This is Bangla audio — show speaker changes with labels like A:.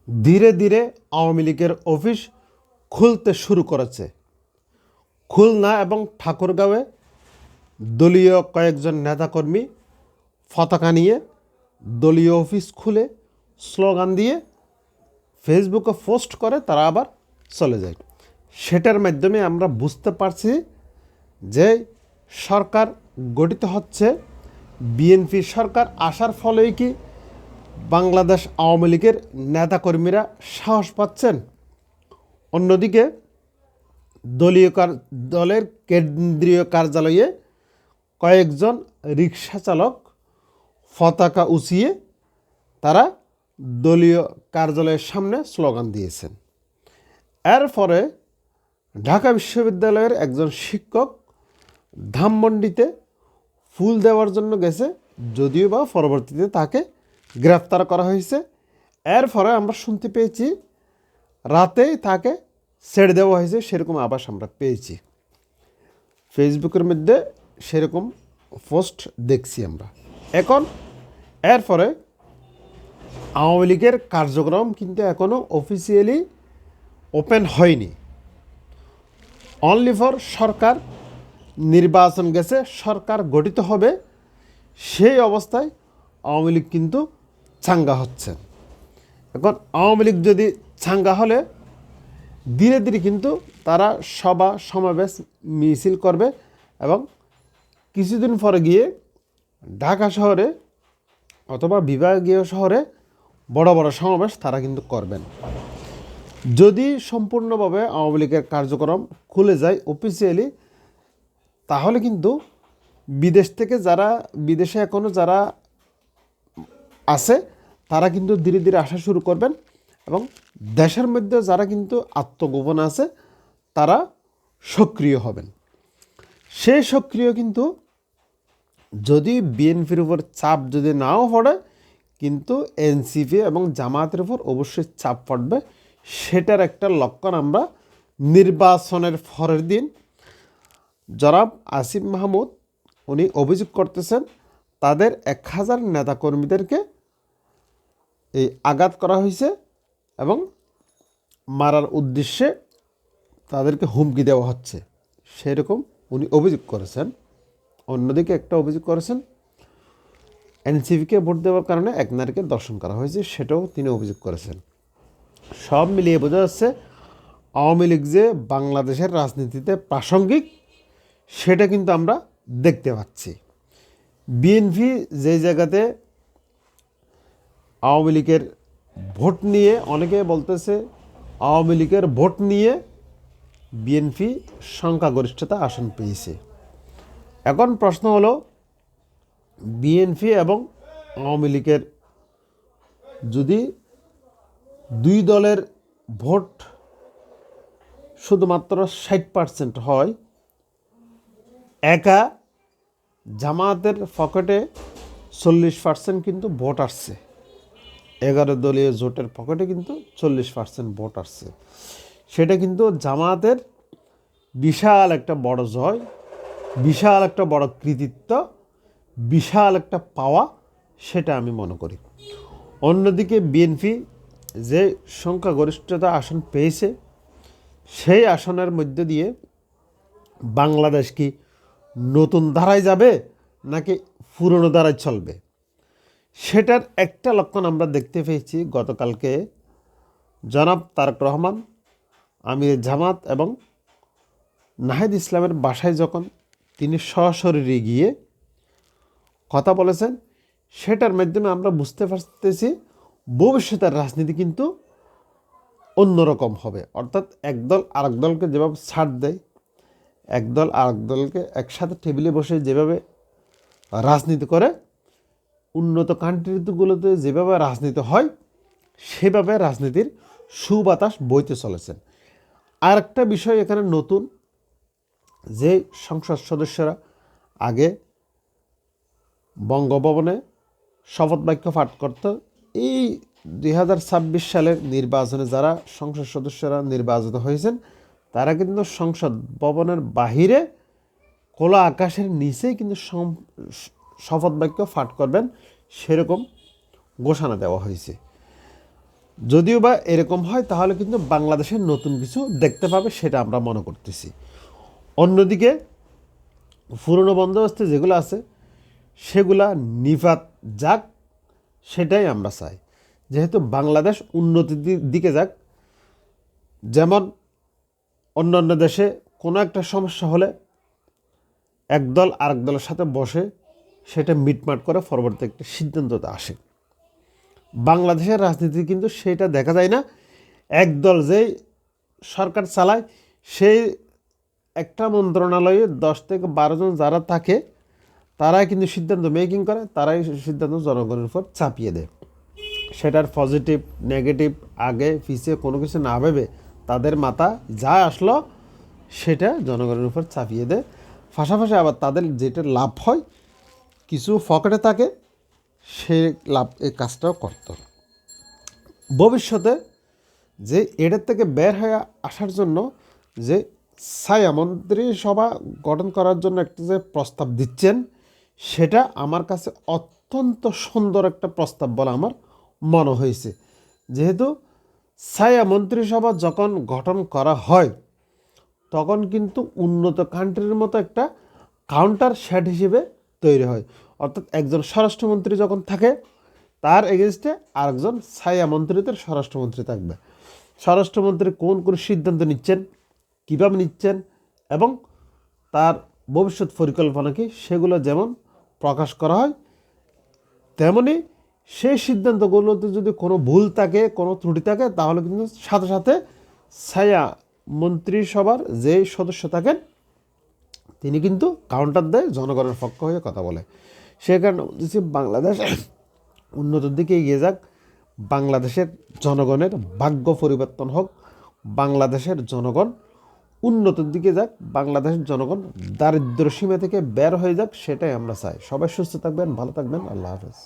A: ধীরে ধীরে আওয়ামী লীগের অফিস খুলতে শুরু করেছে। খুলনা এবং ঠাকুরগাঁওয়ে দলীয় কয়েকজন নেতাকর্মী পতাকা নিয়ে দলীয় অফিস খুলে স্লোগান দিয়ে ফেসবুকে পোস্ট করে তারা আবার চলে যায়। সেটার মাধ্যমে আমরা বুঝতে পারছি যে সরকার গঠিত হচ্ছে। বিএনপি সরকার আসার ফলেই কি বাংলাদেশ আওয়ামী লীগের নেতাকর্মীরা সাহস পাচ্ছেন? অন্যদিকে দলের কেন্দ্রীয় কার্যালয়ে কয়েকজন রিক্সা চালক পতাকা উঁচিয়ে তারা দলীয় কার্যালয়ের সামনে স্লোগান দিয়েছেন। এরপরে ঢাকা বিশ্ববিদ্যালয়ের একজন শিক্ষক ধানমন্ডিতে ফুল দেওয়ার জন্য গেছে, যদিও বা পরবর্তীতে তাকে গ্রেফতার করা হয়েছে। এরপরে আমরা শুনতে পেয়েছি রাতেই তাকে ছেড়ে দেওয়া হয়েছে, সেরকম আভাস আমরা পেয়েছি। ফেসবুকের মধ্যে সেরকম পোস্ট দেখছি আমরা। এখন এরপরে আওয়ামী লীগের কার্যক্রম কিন্তু এখনও অফিসিয়ালি ওপেন হয়নি। অনলি ফর সরকার নির্বাচন গেছে, সরকার গঠিত হবে, সেই অবস্থায় আওয়ামী লীগ কিন্তু চাঙ্গা হচ্ছে। এখন আওয়ামী লীগ যদি চাঙ্গা হলে ধীরে ধীরে কিন্তু তারা সভা সমাবেশ মিছিল করবে এবং কিছুদিন পরে গিয়ে ঢাকা শহরে অথবা বিভাগীয় শহরে বড় বড় সমাবেশ তারা কিন্তু করবেন। যদি সম্পূর্ণভাবে আওয়ামী লীগের কার্যক্রম খুলে যায় অফিসিয়ালি, তাহলে কিন্তু বিদেশ থেকে বিদেশে এখনও যারা আছে তারা কিন্তু ধীরে ধীরে আসা শুরু করবেন এবং দেশের মধ্যে যারা কিন্তু আত্মগোপন আছে তারা সক্রিয় হবেন। সেই সক্রিয় কিন্তু যদি বিএনপির উপর চাপ যদি নাও পড়ে, কিন্তু এনসিপি এবং জামায়াতের উপর অবশ্যই চাপ পড়বে। সেটার একটা লক্ষণ আমরা নির্বাচনের পরের দিন জনাব আসিফ মাহমুদ উনি অভিযোগ করতেছেন তাদের 1000 নেতাকর্মীদেরকে এই আঘাত করা হয়েছে এবং মারার উদ্দেশ্যে তাদেরকে হুমকি দেওয়া হচ্ছে, সেরকম উনি অভিযোগ করেছেন। অন্যদিকে একটা অভিযোগ করেছেন এনসিপিকে ভোট দেওয়ার কারণে এক নারীকে দর্শন করা হয়েছে, সেটাও তিনি অভিযোগ করেছেন। সব মিলিয়ে বোঝা যাচ্ছে আওয়ামী লীগ যে বাংলাদেশের রাজনীতিতে প্রাসঙ্গিক সেটা কিন্তু আমরা দেখতে পাচ্ছি। বিএনপি যে জায়গাতে আওয়ামী লীগের ভোট নিয়ে অনেকে বলতেছে আওয়ামী লীগের ভোট নিয়ে বিএনপি সংখ্যাগরিষ্ঠতা আসন পেয়েছে। এখন প্রশ্ন হলো বিএনপি এবং আওয়ামী লীগের যদি দুই দলের ভোট শুধুমাত্র 60% হয়, একা জামায়াতের পকেটে 40% কিন্তু ভোট আসছে, 11 দলীয় জোটের পকেটে কিন্তু 40% ভোট আসছে। সেটা কিন্তু জামায়াতের বিশাল একটা বড় জয়, বিশাল একটা বড় কৃতিত্ব, বিশাল একটা পাওয়া, সেটা আমি মনে করি। অন্যদিকে বিএনপি যে সংখ্যাগরিষ্ঠতা আসন পেয়েছে, সেই আসনের মধ্যে দিয়ে বাংলাদেশ কি নতুন ধারায় যাবে নাকি পুরনো ধারায় চলবে, সেটার একটা লক্ষণ আমরা দেখতে পেয়েছি গতকালকে জনাব তারেক রহমান, আমির জামাত এবং নাহিদ ইসলামের বাসায় যখন তিনি সশরীরে গিয়ে কথা বলেছেন, সেটার মাধ্যমে আমরা বুঝতে পারতেছি ভবিষ্যতের রাজনীতি কিন্তু অন্যরকম হবে। অর্থাৎ একদল আরেক দলকে যেভাবে ছাড় দেয়, একদল আরেক দলকে একসাথে টেবিলে বসে যেভাবে রাজনীতি করে, উন্নত কান্ট্রিগুলোতে যেভাবে রাজনীতি হয় সেভাবে রাজনীতির সুবাতাস বইতে চলেছেন। আর একটা বিষয় এখানে নতুন, যে সংসদ সদস্যরা আগে বঙ্গভবনে শপথ বাক্য পাঠ করত, এই 2026 সালের নির্বাচনে যারা সংসদ সদস্যরা নির্বাচিত হয়েছেন তারা কিন্তু সংসদ ভবনের বাহিরে খোলা আকাশের নিচেই কিন্তু শপথ বাক্য পাঠ করবেন, সেরকম ঘোষণা দেওয়া হয়েছে। যদিও বা এরকম হয় তাহলে কিন্তু বাংলাদেশের নতুন কিছু দেখতে পাবে, সেটা আমরা মনে করতেছি। অন্যদিকে পুরনো বন্দোবস্তে যেগুলো আছে সেগুলা নিপাত যাক, সেটাই আমরা চাই। যেহেতু বাংলাদেশ উন্নতির দিকে যাক, যেমন অন্যান্য দেশে কোনো একটা সমস্যা হলে একদল আরেক দলের সাথে বসে সেটা মিটমাট করে পরবর্তী একটা সিদ্ধান্ততে আসে। বাংলাদেশের রাজনীতি কিন্তু সেটা দেখা যায় না। একদল যেই সরকার চালায়, সেই একটা মন্ত্রণালয়ে 10 থেকে 12 জন যারা থাকে, তারাই কিন্তু সিদ্ধান্ত মেকিং করে, তারাই সিদ্ধান্ত জনগণের উপর চাপিয়ে দেয়। সেটার পজিটিভ নেগেটিভ আগে পিছিয়ে কোনো কিছু না ভেবে তাদের মাথা যা আসলো সেটা জনগণের উপর চাপিয়ে দেয়। পাশাপাশি আবার তাদের যেটা লাভ হয়, কিছু পকেটে থাকে, সে লাভ এই কাজটাও করতে হবে। ভবিষ্যতে যে এটার থেকে বের হয়ে আসার জন্য যে ছায়া মন্ত্রিসভা গঠন করার জন্য একটা যে প্রস্তাব দিচ্ছেন, সেটা আমার কাছে অত্যন্ত সুন্দর একটা প্রস্তাব বলে আমার মনে হয়েছে। যেহেতু ছায়া মন্ত্রিসভা যখন গঠন করা হয়, তখন কিন্তু উন্নত কান্ট্রির মতো একটা কাউন্টার শেড হিসেবে তৈরি হয়। অর্থাৎ একজন স্বরাষ্ট্রমন্ত্রী যখন থাকে, তার এগেনস্টে আরেকজন ছায়া মন্ত্রীদের স্বরাষ্ট্রমন্ত্রী থাকবে। স্বরাষ্ট্রমন্ত্রী কোন কোন সিদ্ধান্ত নিচ্ছেন, কীভাবে নিচ্ছেন এবং তার ভবিষ্যৎ পরিকল্পনা কী, সেগুলো যেমন প্রকাশ করা হয়, তেমনি সেই সিদ্ধান্তগুলোতে যদি কোনো ভুল থাকে, কোনো ত্রুটি থাকে, তাহলে কিন্তু সাথে সাথে ছায়া মন্ত্রিসভার যে সদস্য থাকেন তিনি কিন্তু কাউন্টার দেয়, জনগণের পক্ষ হয়ে কথা বলে। সে কারণে বলতেছি বাংলাদেশ উন্নতির দিকে এগিয়ে যাক, বাংলাদেশের জনগণের ভাগ্য পরিবর্তন হোক, বাংলাদেশের জনগণ উন্নতির দিকে যাক, বাংলাদেশের জনগণ দারিদ্র্য সীমা থেকে বের হয়ে যাক, সেটাই আমরা চাই। সবাই সুস্থ থাকবেন, ভালো থাকবেন, আল্লাহ হাফেজ।